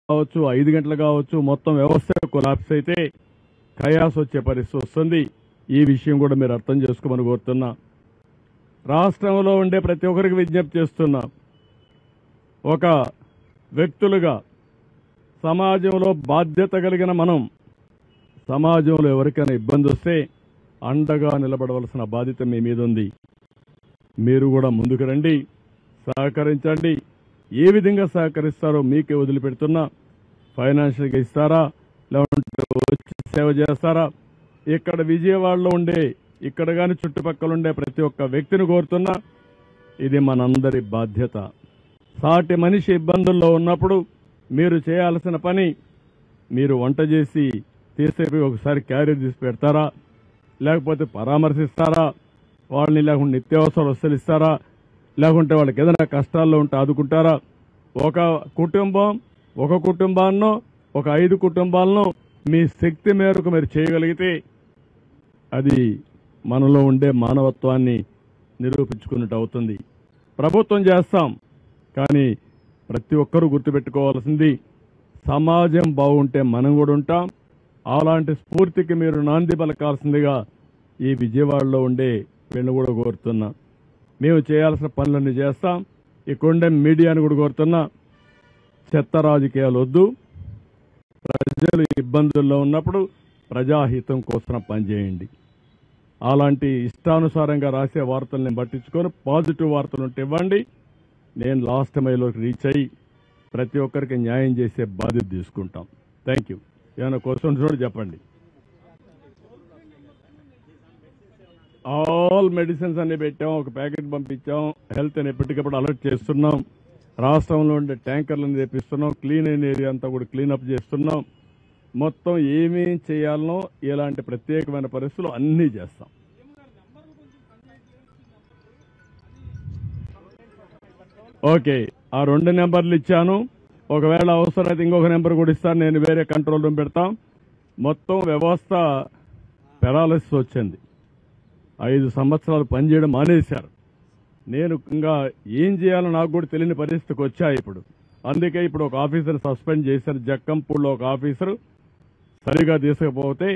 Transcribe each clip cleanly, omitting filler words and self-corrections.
కావచ్చు, 5 గంటలు కావచ్చు, మొత్తం వ్యవస్థ కొలాప్స్ అయితే కయాస్ వచ్చే పరిస్థితి వస్తుంది. ఈ విషయం కూడా మీరు అర్థం చేసుకోమని కోరుతున్నా. రాష్ట్రంలో ఉండే ప్రతి ఒక్కరికి విజ్ఞప్తి చేస్తున్నా. ఒక వ్యక్తులుగా సమాజంలో బాధ్యత కలిగిన మనం సమాజంలో ఎవరికైనా ఇబ్బంది వస్తే అండగా నిలబడవలసిన బాధ్యత మీ మీద ఉంది. మీరు కూడా ముందుకు రండి, సహకరించండి. ఏ విధంగా సహకరిస్తారో మీకే వదిలిపెడుతున్నా. ఫైనాన్షియల్గా ఇస్తారా, లేకుంటే వచ్చి సేవ చేస్తారా? ఇక్కడ విజయవాడలో ఉండే, ఇక్కడ కానీ చుట్టుపక్కల ఉండే ప్రతి ఒక్క వ్యక్తిని కోరుతున్నా, ఇది మనందరి బాధ్యత. సాటి మనిషి ఇబ్బందుల్లో ఉన్నప్పుడు మీరు చేయాల్సిన పని, మీరు వంట చేసి తీసేపోయి ఒకసారి క్యారియర్ తీసి పెడతారా, లేకపోతే పరామర్శిస్తారా, వాళ్ళని లేకుంటే నిత్యావసర వస్తువులు ఇస్తారా, లేకుంటే వాళ్ళకి ఏదైనా కష్టాల్లో ఉంటే ఆదుకుంటారా? ఒక కుటుంబాన్నో ఒక 5 కుటుంబాలను మీ శక్తి మేరకు మీరు చేయగలిగితే అది మనలో ఉండే మానవత్వాన్ని నిరూపించుకున్నట్టు అవుతుంది. ప్రభుత్వం చేస్తాం, కానీ ప్రతి ఒక్కరూ గుర్తుపెట్టుకోవాల్సింది, సమాజం బాగుంటే మనం కూడా ఉంటాం. అలాంటి స్ఫూర్తికి మీరు నాంది పలకాల్సిందిగా ఈ విజయవాడలో ఉండే వీళ్ళని కూడా కోరుతున్నా. మేము చేయాల్సిన పనులన్నీ చేస్తాం. ఇక్కడుండే మీడియాను కూడా కోరుతున్నా, చెత్త రాజకీయాలు వద్దు. ప్రజలు ఇబ్బందుల్లో ఉన్నప్పుడు ప్రజాహితం కోసం పనిచేయండి. అలాంటి ఇష్టానుసారంగా రాసే వార్తల్ని పట్టించుకొని పాజిటివ్ వార్తలు ఉంటే ఇవ్వండి. నేను లాస్ట్ మైల్లోకి రీచ్ అయ్యి ప్రతి ఒక్కరికి న్యాయం చేసే బాధ్యత తీసుకుంటాం. Thank you. ఏమైనా క్వశ్చన్స్ కూడా చెప్పండి. ఆల్ మెడిసిన్స్ అన్ని పెట్టాం, ఒక ప్యాకెట్ పంపించాం. హెల్త్ అని ఎప్పటికప్పుడు అలర్ట్ చేస్తున్నాం. రాష్ట్రంలో ఉండే ట్యాంకర్లను తెప్పిస్తున్నాం. క్లీన్ అయిన ఏరియా అంతా కూడా క్లీనప్ చేస్తున్నాం. మొత్తం ఏమేం చేయాలనో ఇలాంటి ప్రత్యేకమైన పరిస్థితులు అన్నీ చేస్తాం. ఓకే, ఆ 2 నెంబర్లు ఇచ్చాను. ఒకవేళ అవసరమైతే ఇంకొక నెంబర్ కూడా ఇస్తాను. నేను వేరే కంట్రోల్ రూమ్ పెడతాం. మొత్తం వ్యవస్థ పెరాలసిస్ వచ్చింది. 5 సంవత్సరాలు పనిచేయడం మానేశారు. నేను ఇంకా ఏం చేయాలో నాకు కూడా తెలియని పరిస్థితికి వచ్చా ఇప్పుడు. అందుకే ఇప్పుడు ఒక ఆఫీసర్ సస్పెండ్ చేశారు. జక్కంపూడిలో ఒక ఆఫీసరు సరిగా తీసుకుపోతే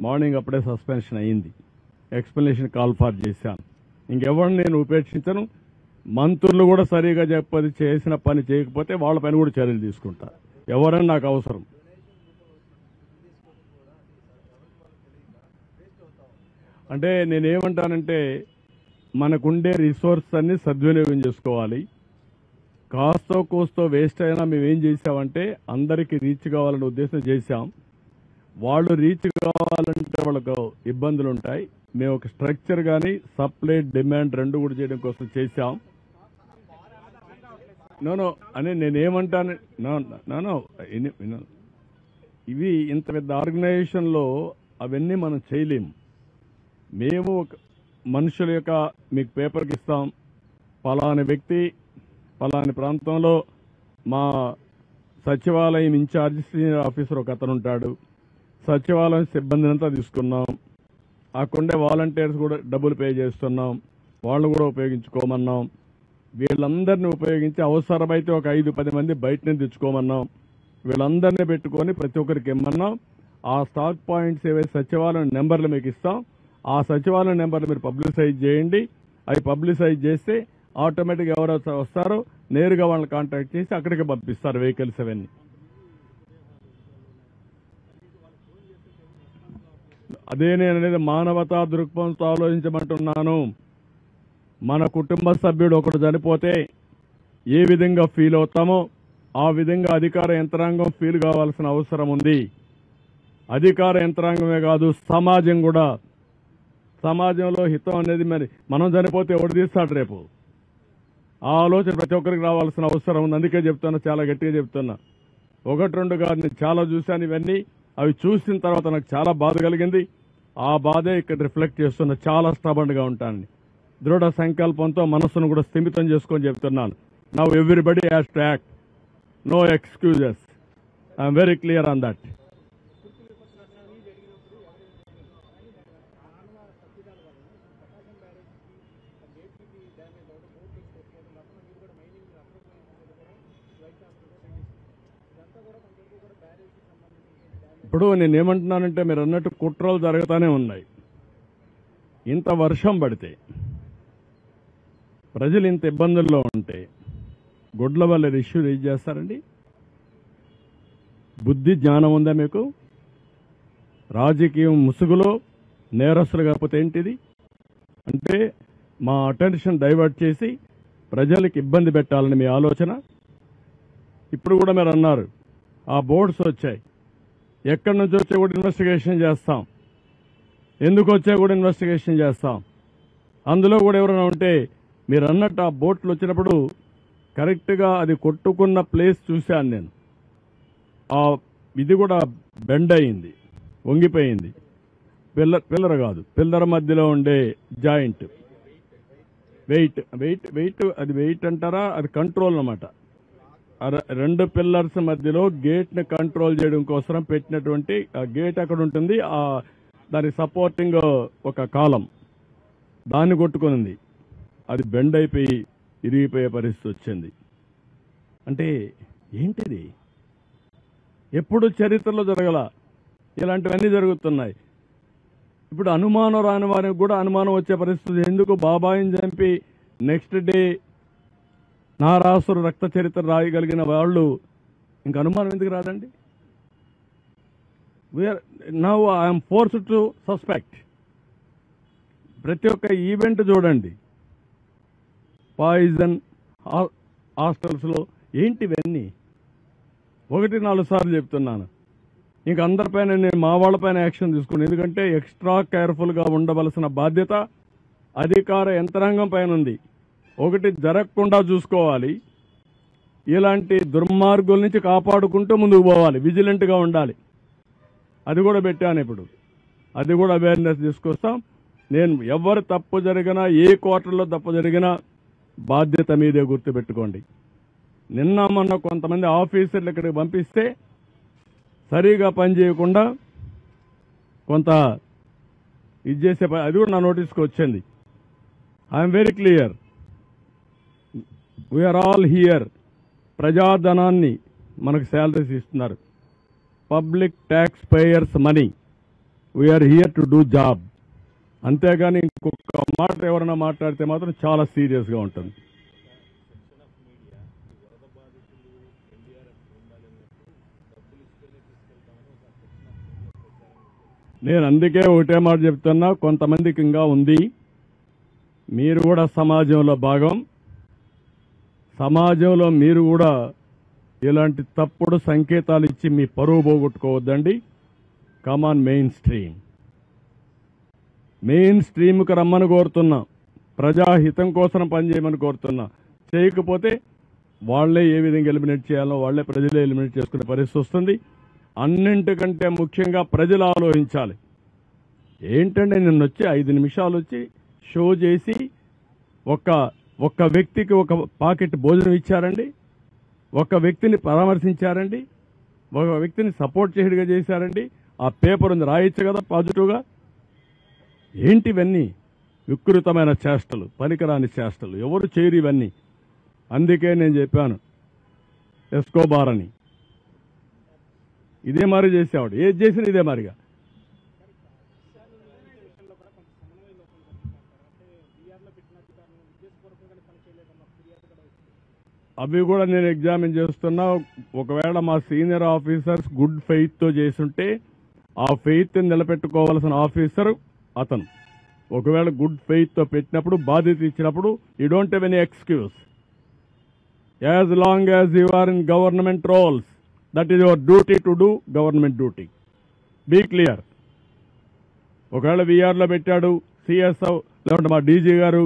మార్నింగ్ అప్పుడే సస్పెన్షన్ అయింది. ఎక్స్ప్లెనేషన్ కాల్ ఫార్ చేశాను. ఇంకెవరిని నేను ఉపేక్షించను. మంత్రులు కూడా సరిగా చేసిన పని చేయకపోతే వాళ్ళ పైన కూడా చర్యలు తీసుకుంటా. ఎవరని నాకు అవసరం. అంటే నేనేమంటానంటే, మనకుండే రిసోర్స్ అన్ని సద్వినియోగం చేసుకోవాలి. కాస్తో కోస్తో వేస్ట్ అయినా మేమేం చేశామంటే అందరికీ రీచ్ కావాలనే ఉద్దేశం చేశాం. వాళ్ళు రీచ్ కావాలంటే వాళ్ళకు ఇబ్బందులు ఉంటాయి. మేము ఒక స్ట్రక్చర్ కానీ సప్లై డిమాండ్ 2 కూడా చేయడం కోసం చేశాం. నో అని నేనేమంటాను, నో ఇవి ఇంత పెద్ద ఆర్గనైజేషన్లో అవన్నీ మనం చేయలేము. మేము మనుషుల యొక్క మీకు పేపర్కి ఇస్తాం, పలాని వ్యక్తి పలాని ప్రాంతంలో మా సచివాలయం ఇన్ఛార్జ్ సీనియర్ ఆఫీసర్ ఒక అతను ఉంటాడు. సచివాలయం సిబ్బందిని అంతా తీసుకున్నాం. అక్కడే వాలంటీర్స్ కూడా డబ్బులు పే చేస్తున్నాం. వాళ్ళు కూడా ఉపయోగించుకోమన్నాం. వీళ్ళందరినీ ఉపయోగించి అవసరమైతే ఒక 5-10 మంది బయట నుంచి తెచ్చుకోమన్నాం. వీళ్ళందరినీ పెట్టుకొని ప్రతి ఒక్కరికి ఇమ్మన్నాం. ఆ స్టాక్ పాయింట్స్ ఏవైతే సచివాలయం నెంబర్లు మీకు ఇస్తాం, ఆ సచివాలయం నెంబర్లు మీరు పబ్లిసైజ్ చేయండి. అవి పబ్లిసైజ్ చేస్తే ఆటోమేటిక్గా ఎవరైతే వస్తారో నేరుగా వాళ్ళని కాంటాక్ట్ చేసి అక్కడికి పంపిస్తారు వెహికల్స్ అవన్నీ. అదే నేను అనేది మానవతా దృక్పథంతో ఆలోచించమంటున్నాను. మన కుటుంబ సభ్యుడు ఒకడు చనిపోతే ఏ విధంగా ఫీల్ అవుతామో ఆ విధంగా అధికార యంత్రాంగం ఫీల్ కావాల్సిన అవసరం ఉంది. అధికార యంత్రాంగమే కాదు, సమాజం కూడా. సమాజంలో హితం అనేది మరి మనం చనిపోతే ఎవడు తీస్తాడు రేపు? ఆ ఆలోచన ప్రతి ఒక్కరికి రావాల్సిన అవసరం ఉంది. అందుకే చెప్తున్నా, చాలా గట్టిగా చెప్తున్నా. 1-2 కాదు, నేను చాలా చూశాను ఇవన్నీ. అవి చూసిన తర్వాత నాకు చాలా బాధ కలిగింది. ఆ బాధే ఇక్కడ రిఫ్లెక్ట్ చేస్తున్నా. చాలా స్టబర్న్గా ఉంటానని దృఢ సంకల్పంతో మనసును కూడా స్థిమితం చేసుకొని చెప్తున్నాను. Now everybody has to act. No excuses. I'm very clear on that. ఇప్పుడు నేనేమంటున్నానంటే మీరు అన్నట్టు కుట్రలు జరుగుతూనే ఉన్నాయి. ఇంత వర్షం పడితే ప్రజలు ఇంత ఇబ్బందుల్లో ఉంటే గుడ్ల వల్ల ఇష్యూ రేజ్ చేస్తారండి? బుద్ధి జ్ఞానం ఉందా మీకు? రాజకీయం ముసుగులో నేరస్తులు కాకపోతే ఏంటిది అంటే మా అటెన్షన్ డైవర్ట్ చేసి ప్రజలకు ఇబ్బంది పెట్టాలని మీ ఆలోచన. ఇప్పుడు కూడా మీరు అన్నారు ఆ బోర్డ్స్ వచ్చాయి, ఎక్కడి నుంచి వచ్చా కూడా ఇన్వెస్టిగేషన్ చేస్తాం, ఎందుకు వచ్చా కూడా ఇన్వెస్టిగేషన్ చేస్తాం. అందులో కూడా ఎవరైనా ఉంటే మీరు అన్నట్టు ఆ బోట్లు వచ్చినప్పుడు కరెక్ట్గా అది కొట్టుకున్న ప్లేస్ చూశాను నేను. ఆ ఇది కూడా బెండ్ అయింది, వంగిపోయింది. పిల్లర్ కాదు, పిల్లర్ మధ్యలో ఉండే జాయింట్ వెయిట్ అది వెయిట్ అంటారా, అది కంట్రోల్ అన్నమాట. రెండు పిల్లర్స్ మధ్యలో గేట్ ని కంట్రోల్ చేయడం కోసం పెట్టినటువంటి ఆ గేట్ అక్కడ ఉంటుంది, దాని సపోర్టింగ్ ఒక కాలం దాన్ని కొట్టుకునింది. అది బెండ్ అయిపోయి ఇరిగిపోయే పరిస్థితి వచ్చింది. అంటే ఏంటిది? ఎప్పుడు చరిత్రలో జరగల ఇలాంటివన్నీ జరుగుతున్నాయి. ఇప్పుడు అనుమానం రాని వారికి కూడా అనుమానం వచ్చే పరిస్థితి. ఎందుకు బాబాయిని చంపి నెక్స్ట్ డే నారాసురు రక్త చరిత్ర రాయగలిగిన వాళ్ళు ఇంక అనుమానం ఎందుకు రాదండి? Now I'm forced to suspect. ప్రతి ఒక్క ఈవెంట్ చూడండి, పాయిజన్ హాస్టల్స్లో ఏంటివన్నీ 1-4 సార్లు చెప్తున్నాను. ఇంక అందరిపైన నేను మా వాళ్ళపైన యాక్షన్ తీసుకున్నాను. ఎందుకంటే ఎక్స్ట్రా కేర్ఫుల్గా ఉండవలసిన బాధ్యత అధికార యంత్రాంగం పైన ఉంది. ఒకటి జరగకుండా చూసుకోవాలి, ఇలాంటి దుర్మార్గుల నుంచి కాపాడుకుంటూ ముందుకు పోవాలి, విజిలెంట్గా ఉండాలి. అది కూడా పెట్టాను. ఇప్పుడు అది కూడా అవేర్నెస్ తీసుకొస్తాం. నేను ఎవరు తప్పు జరిగినా, ఏ క్వార్టర్లో తప్పు జరిగినా బాధ్యత మీదే గుర్తుపెట్టుకోండి. నిన్న మొన్న కొంతమంది ఆఫీసర్లు ఇక్కడికి పంపిస్తే సరిగా పనిచేయకుండా కొంత ఇది చేసే అది కూడా నా నోటీస్కి వచ్చింది. I'm very clear, we're all here. ప్రజాధనాన్ని మనకు శాలరీస్ ఇస్తున్నారు, public taxpayers money. We're here to do job. అంతేగాని ఇంకొక మాట ఎవరైనా మాట్లాడితే మాత్రం చాలా సీరియస్గా ఉంటుంది. నేను అందుకే ఒకటే మాట చెప్తున్నా, కొంతమందికి ఇంకా ఉంది. మీరు కూడా సమాజంలో భాగం. సమాజంలో మీరు కూడా ఇలాంటి తప్పుడు సంకేతాలు ఇచ్చి మీ పరువు పోగొట్టుకోవద్దండి. కమాన్ మెయిన్ స్ట్రీమ్కి రమ్మని కోరుతున్నా, ప్రజాహితం కోసం పనిచేయమని కోరుతున్నా. చేయకపోతే వాళ్లే ఏ విధంగా ఎలిమినేట్ చేయాలో వాళ్లే ప్రజలే ఎలిమినేట్ చేసుకునే పరిస్థితి వస్తుంది. అన్నింటికంటే ముఖ్యంగా ప్రజలు ఆలోచించాలి. ఏంటంటే నిన్న వచ్చి 5 నిమిషాలు వచ్చి షో చేసి ఒక్క వ్యక్తికి ఒక పాకెట్ భోజనం ఇచ్చారండి, ఒక వ్యక్తిని పరామర్శించారండి, ఒక వ్యక్తిని సపోర్ట్ చేయడిగా చేశారండి. ఆ పేపర్ ఉంది, రాయొచ్చు కదా పాజిటివ్గా. ఏంటివన్నీ వికృతమైన చేష్టలు, పనికిరాని చేష్టలు. ఎవరు చేయరు ఇవన్నీ. అందుకే నేను చెప్పాను ఎస్కోబార్ అని. ఇదే మరి చేసేవాడు, ఏది చేసినా ఇదే మరిగా. అవి కూడా నేను ఎగ్జామిన్ చేస్తున్నా. ఒకవేళ మా సీనియర్ ఆఫీసర్స్ గుడ్ ఫెయిత్ తో చేస్తుంటే ఆ ఫెయిత్ నిలబెట్టుకోవాల్సిన ఆఫీసర్ అతను. ఒకవేళ గుడ్ ఫెయిత్ తో పెట్టినప్పుడు, బాధ్యత ఇచ్చినప్పుడు, you don't have any excuse. As long as you are in government roles, that is your duty to do government duty. Be clear. ఒకవేళ వీఆర్లో పెట్టాడు సిఎస్ లేకుంటే మా డీజీ గారు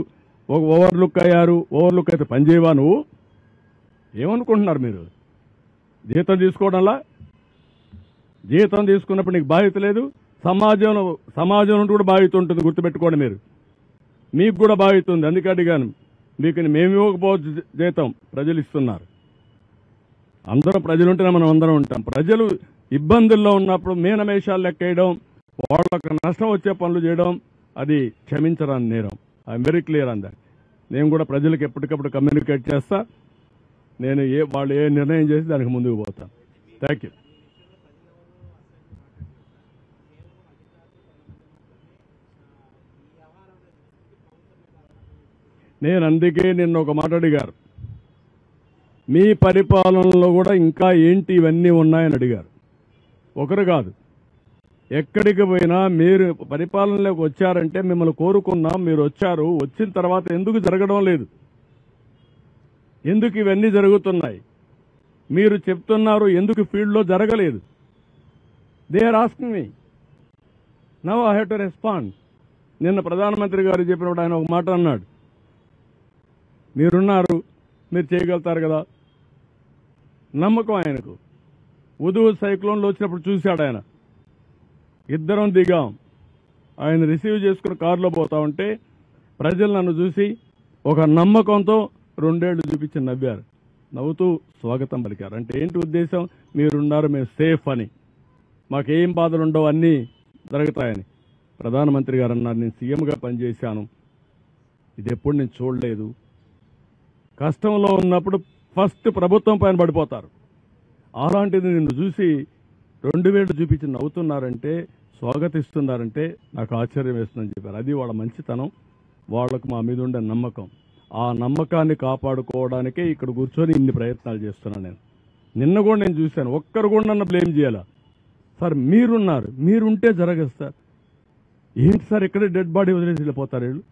ఓవర్లుక్ అయ్యారు, ఓవర్లుక్ అయితే పనిచేయవా నువ్వు? ఏమనుకుంటున్నారు మీరు? జీతం తీసుకోవడంలా? జీతం తీసుకున్నప్పుడు నీకు బాధ్యత లేదు. సమాజం నుండి కూడా బాధ్యత ఉంటుంది, గుర్తుపెట్టుకోండి. మీకు కూడా బాధ్యత ఉంది. అందుకే అడిగాను. మీకు మేము ఇవ్వకపోవచ్చు జీతం, ప్రజలు ఇస్తున్నారు. అందరం ప్రజలుంటేనే మనం అందరం ఉంటాం. ప్రజలు ఇబ్బందుల్లో ఉన్నప్పుడు మీనమేషాలు లెక్కేయడం, వాళ్ళకు నష్టం వచ్చే పనులు చేయడం అది క్షమించరాని నేరం. I'm very clear on that. నేను కూడా ప్రజలకు ఎప్పటికప్పుడు కమ్యూనికేట్ చేస్తా. నేను వాళ్ళు ఏ నిర్ణయం చేసి దానికి ముందుకు పోతాను. Thank you. నేను అందుకే నిన్న ఒక మాట అడిగారు, మీ పరిపాలనలో కూడా ఇంకా ఏంటి ఇవన్నీ ఉన్నాయని అడిగారు. ఒకరు కాదు, ఎక్కడికి పోయినా మీరు పరిపాలనలోకి వచ్చారంటే మిమ్మల్ని కోరుకున్నాం, మీరు వచ్చారు. వచ్చిన తర్వాత ఎందుకు జరగడం లేదు, ఎందుకు ఇవన్నీ జరుగుతున్నాయి, మీరు చెప్తున్నారు ఎందుకు ఫీల్డ్లో జరగలేదు? They are asking me, now I have to respond. నిన్న ప్రధానమంత్రి గారు చెప్పినప్పుడు ఆయన ఒక మాట అన్నాడు, మీరున్నారు, మీరు చేయగలుగుతారు కదా. నమ్మకం ఆయనకు. ఉదువు సైక్లోన్లో వచ్చినప్పుడు చూశాడు ఆయన, ఇద్దరం దిగాం, ఆయన రిసీవ్ చేసుకుని కారులో పోతా ఉంటే ప్రజలు నన్ను చూసి ఒక నమ్మకంతో 2 ఏళ్లు చూపించి నవ్వారు, నవ్వుతూ స్వాగతం పలికారు. అంటే ఏంటి ఉద్దేశం? మీరున్నారు, మేము సేఫ్ అని, మాకేం బాధలు ఉండవు, అన్నీ జరుగుతాయని. ప్రధానమంత్రి గారు అన్నారు, నేను సీఎంగా పనిచేశాను, ఇది ఎప్పుడు నేను చూడలేదు. కష్టంలో ఉన్నప్పుడు ఫస్ట్ ప్రభుత్వం పైన పడిపోతారు, అలాంటిది నిన్ను చూసి 2 వేలు చూపించి నవ్వుతున్నారంటే, స్వాగతిస్తున్నారంటే నాకు ఆశ్చర్యం వేస్తుందని చెప్పారు. అది వాళ్ళ మంచితనం, వాళ్లకు మా మీద ఉండే నమ్మకం. ఆ నమ్మకాన్ని కాపాడుకోవడానికే ఇక్కడ కూర్చొని ఇన్ని ప్రయత్నాలు చేస్తున్నాను నేను. నిన్న కూడా నేను చూశాను, ఒక్కరు కూడా నన్ను బ్లేమ్ చేయాలా. సార్ మీరున్నారు, మీరుంటే జరగదు సార్. ఏంటి సార్, ఇక్కడే డెడ్ బాడీ వదిలేసి వెళ్ళిపోతారు వీళ్ళు.